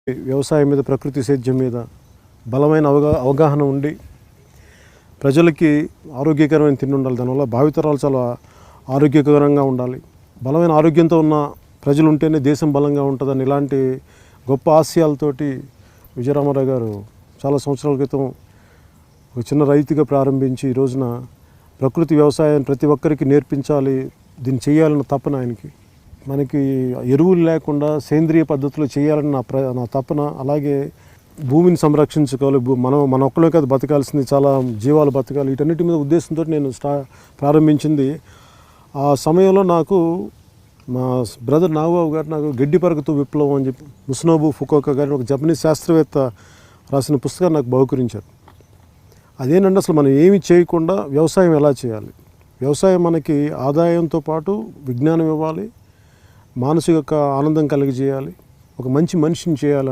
వ్యవసాయం మీద, ప్రకృతి సేద్యం మీద బలమైన అవగాహన ఉండి ప్రజలకి ఆరోగ్యకరమైన తిండి ఉండాలి. దానివల్ల భావితరాలు చాలా ఆరోగ్యకరంగా ఉండాలి. బలమైన ఆరోగ్యంతో ఉన్న ప్రజలు ఉంటేనే దేశం బలంగా ఉంటుందని ఇలాంటి గొప్ప ఆశయాలతోటి విజయరామారావు గారు చాలా సంవత్సరాల క్రితం ఒక చిన్న రైతుగా ప్రారంభించి ఈ రోజున ప్రకృతి వ్యవసాయాన్ని ప్రతి ఒక్కరికి నేర్పించాలి, దీన్ని చేయాలన్న తపన ఆయనకి. మనకి ఎరువులు లేకుండా సేంద్రియ పద్ధతిలో చేయాలని నా తపన. అలాగే భూమిని సంరక్షించుకోవాలి, మన ఒక్కడే కాదు బతకాల్సింది, చాలా జీవాలు బతకాలి. వీటన్నిటి మీద ఉద్దేశంతో నేను ప్రారంభించింది. ఆ సమయంలో నాకు మా బ్రదర్ నాగబాబు గారు నాకు గడ్డి పరకతో విప్లవం అని చెప్పి ముసునోబు ఫుకోకా గారిని ఒక జపనీస్ శాస్త్రవేత్త రాసిన పుస్తకాన్ని నాకు బహుకరించారు. అదేంటంటే అసలు మనం ఏమి చేయకుండా వ్యవసాయం ఎలా చేయాలి, వ్యవసాయం మనకి ఆదాయంతో పాటు విజ్ఞానం ఇవ్వాలి, మానసిక ఆనందం కలిగజేయాలి, ఒక మంచి మనిషిని చేయాలి.